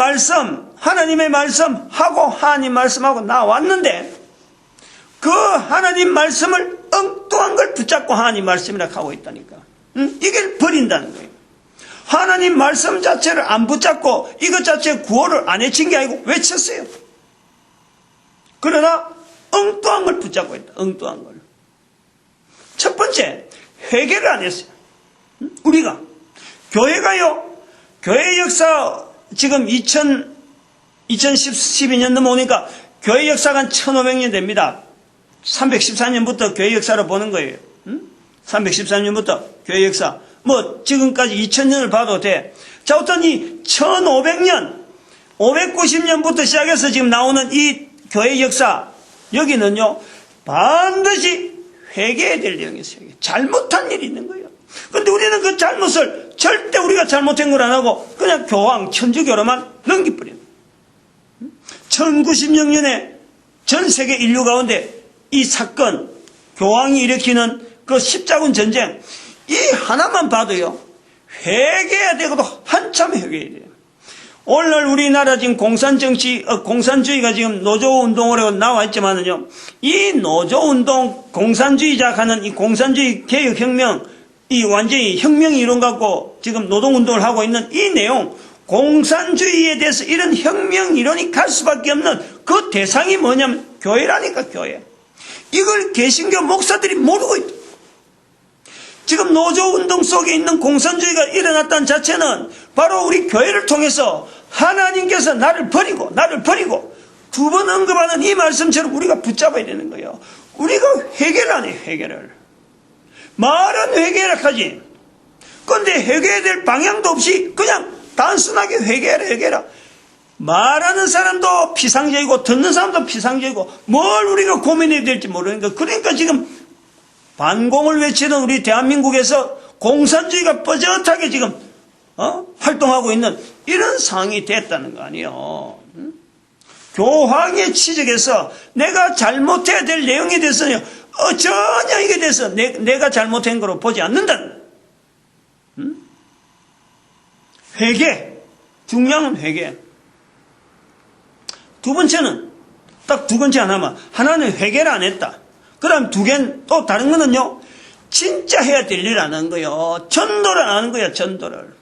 말씀하고 하나님 말씀하고 나왔는데 그 하나님 말씀을 엉뚱한 걸 붙잡고 하나님 말씀이라고 하고 있다니까. 이걸 버린다는 거예요. 하나님 말씀 자체를 안 붙잡고 이것 자체 구호를 안 외친 게 아니고 외쳤어요. 그러나 엉뚱한 걸 붙잡고 있다. 엉뚱한 걸. 첫 번째, 회개를 안 했어요. 우리가 교회가요. 교회 역사 지금 2012년 넘어오니까 교회 역사가 한 1500년 됩니다. 314년부터 교회 역사로 보는 거예요. 313년부터 교회 역사. 지금까지 2000년을 봐도 돼. 자, 어떤 이 1500년, 590년부터 시작해서 지금 나오는 이 교회 역사, 여기는요, 반드시 회개해야 될 내용이 있어요. 잘못한 일이 있는 거예요. 근데 우리는 그 잘못을 절대 우리가 잘못한 걸 안 하고 그냥 교황, 천주교로만 넘기버려요. 1096년에 전 세계 인류 가운데 이 사건, 교황이 일으키는 그 십자군 전쟁, 이 하나만 봐도요, 회개해야 되고도 한참 회개해야 돼요. 오늘날 우리나라 지금 공산정치, 공산주의가 지금 노조운동으로 나와 있지만은요, 이 노조운동, 공산주의자 하는 이 공산주의 개혁혁명, 이 완전히 혁명이 이론 갖고 지금 노동운동을 하고 있는 이 내용, 공산주의에 대해서 이런 혁명 이론이 갈 수밖에 없는 그 대상이 뭐냐면 교회라니까, 교회. 이걸 개신교 목사들이 모르고 있다. 지금 노조운동 속에 있는 공산주의가 일어났다는 자체는 바로 우리 교회를 통해서 하나님께서 나를 버리고 두 번 언급하는 이 말씀처럼 우리가 붙잡아야 되는 거예요. 우리가 회개를 안 해요, 회개를. 말은 회개를 하지. 그런데 회개해야 될 방향도 없이 그냥 단순하게 회개해라. 말하는 사람도 피상적이고 듣는 사람도 피상적이고 뭘 우리가 고민해야 될지 모르니까. 그러니까 지금 반공을 외치는 우리 대한민국에서 공산주의가 뻐젓하게 지금 활동하고 있는 이런 상황이 됐다는 거 아니에요. 교황의 취적에서 내가 잘못해야 될 내용에 대해서는 전혀 이게 대해서 내가 잘못한 거로 보지 않는다는. 회개. 중요한 회개. 두 번째는 딱 두 번째 하나는 회개를 안 했다. 그 다음 두 개는 또 다른 거는요, 진짜 해야 될 일 안 한 거요. 전도를 안 하는 거야, 전도를.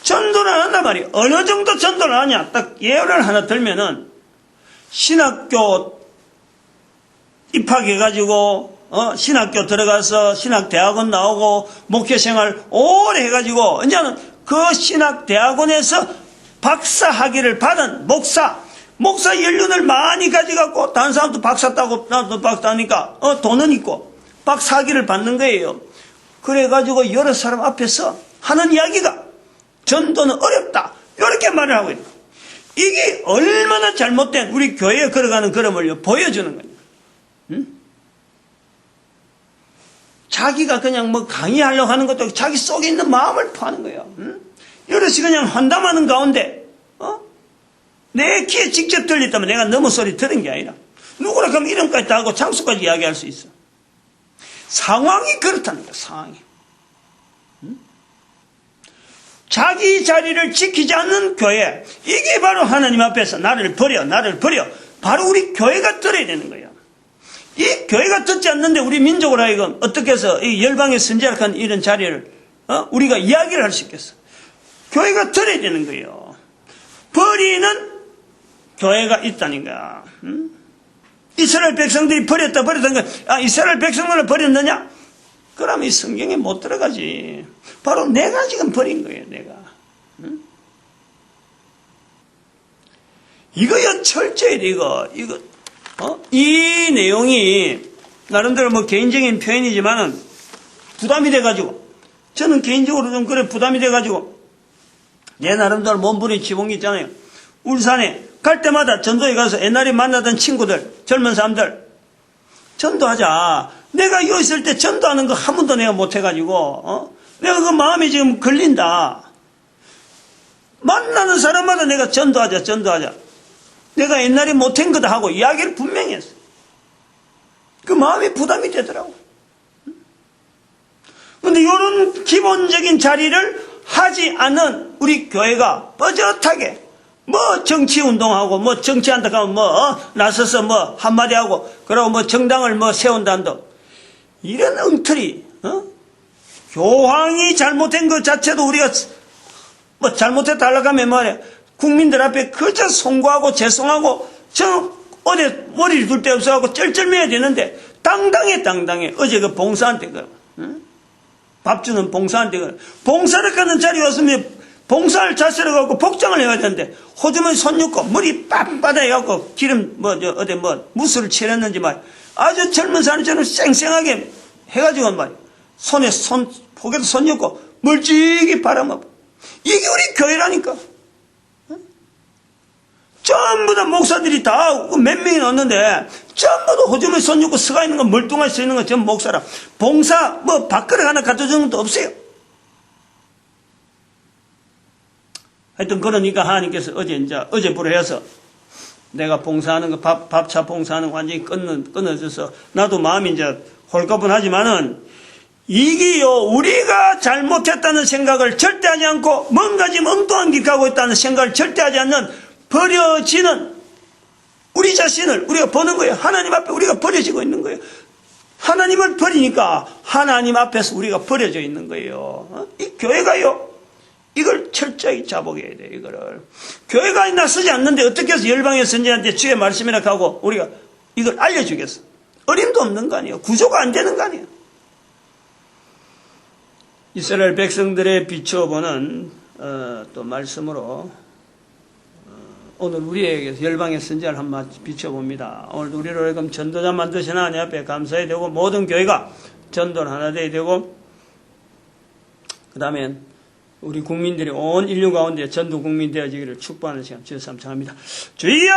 전도를 안 한단 말이에요. 어느 정도 전도를 하냐. 딱 예를 하나 들면은, 신학교 입학해가지고, 신학교 들어가서 신학대학원 나오고, 목회생활 오래 해가지고, 이제는 그 신학대학원에서 박사 학위를 받은 목사, 목사 연륜을 많이 가져갖고 다른 사람도 박사 따고 나도 박사 따니까 돈은 있고 박사학위를 받는 거예요. 그래가지고 여러 사람 앞에서 하는 이야기가 전도는 어렵다 이렇게 말을 하고 있는 거예요. 이게 얼마나 잘못된 우리 교회에 걸어가는 걸음을 보여주는 거예요. 응? 자기가 그냥 뭐 강의하려고 하는 것도 자기 속에 있는 마음을 파는 거예요. 응? 여럿이 그냥 환담하는 가운데 내 귀에 직접 들렸다면 내가 너무 소리 들은 게 아니라 누구나 그럼 이름까지 다 하고 장소까지 이야기할 수 있어. 상황이 그렇다는 거야. 상황이. 응? 자기 자리를 지키지 않는 교회, 이게 바로 하나님 앞에서 나를 버려 바로 우리 교회가 들어야 되는 거야. 이 교회가 듣지 않는데 우리 민족으로 하여금 어떻게 해서 이 열방의 선지자락한 이런 자리를 우리가 이야기를 할 수 있겠어. 교회가 들어야 되는 거예요. 버리는 교회가 있다는 거야. 응? 이스라엘 백성들이 버렸던 거, 이스라엘 백성들을 버렸느냐? 그러면 이 성경에 못 들어가지. 바로 내가 지금 버린 거예요, 내가. 응? 이거요, 철저히 이거. 이 내용이, 나름대로 뭐 개인적인 표현이지만은 부담이 돼가지고, 저는 개인적으로 좀 그래 부담이 돼가지고, 내 나름대로 몸부림 지붕이 있잖아요. 울산에 갈 때마다 전도에 가서 옛날에 만나던 친구들, 젊은 사람들, 전도하자. 내가 여기 있을 때 전도하는 거 한 번도 내가 못해가지고, 내가 그 마음이 지금 걸린다. 만나는 사람마다 내가 전도하자. 내가 옛날에 못한 거다 하고 이야기를 분명히 했어. 그 마음이 부담이 되더라고. 근데 이런 기본적인 자리를 하지 않은 우리 교회가 뻣뻣하게 뭐 정치운동하고 뭐 정치한다 하면 나서서 한마디 하고 그러고 정당을 세운다는데 이런 엉터리 교황이 잘못한 것 자체도 우리가 잘못했다 하려고 하면 말이야 국민들 앞에 그저 송구하고 죄송하고 어디 머리를 둘 데 없어갖고 쩔쩔매야 되는데 당당해 어제 그 봉사한테 밥 주는 봉사한테 봉사를 가는 자리에 왔으면 봉사할 자세를 갖고 복장을 해야 되는데 호주머니 손 눕고 머리 빳빳하게 해갖고 기름 어디 무술을 칠했는지 말 아주 젊은 사람처럼 쌩쌩하게 해가지고 말 손에 포개도 손 눕고 멀찍이 바라보고 이게 우리 교회라니까. 전부 다 목사들이 다 몇 명이 넣었는데 전부 다 호주머니 손 눕고 서가 있는 거 멀뚱하게 서 있는 건 전부 목사라. 봉사 밥그릇 하나 갖다 주는 것도 없어요. 하여튼 그러니까 하나님께서 어제부로 해서 내가 봉사하는 거 밥차 봉사하는 거 완전히 끊어져서 나도 마음이 이제 홀가분하지만은 이게요 우리가 잘못했다는 생각을 절대 하지 않고 뭔가 지금 엉뚱한 길 가고 있다는 생각을 절대 하지 않는 버려지는 우리 자신을 우리가 보는 거예요. 하나님 앞에 우리가 버려지고 있는 거예요. 하나님을 버리니까 하나님 앞에서 우리가 버려져 있는 거예요. 이 교회가요. 이걸 철저히 자복해야 돼요. 이거를. 교회가 나서지 않는데 어떻게 해서 열방의 선지자한테 주의 말씀이라 하고 우리가 이걸 알려주겠어. 어림도 없는 거 아니에요. 구조가 안 되는 거 아니에요. 이스라엘 백성들의 비춰보는 또 말씀으로 오늘 우리에게 열방의 선지자를 한번 비춰봅니다. 오늘 우리를 그럼 전도자 만드신 하나님 앞에 감사해야 되고 모든 교회가 전도를 하나 돼야 되고 그 다음에 우리 국민들이 온 인류 가운데 전도 국민 되어지기를 축복하는 시간 주여 삼창합니다. 주여!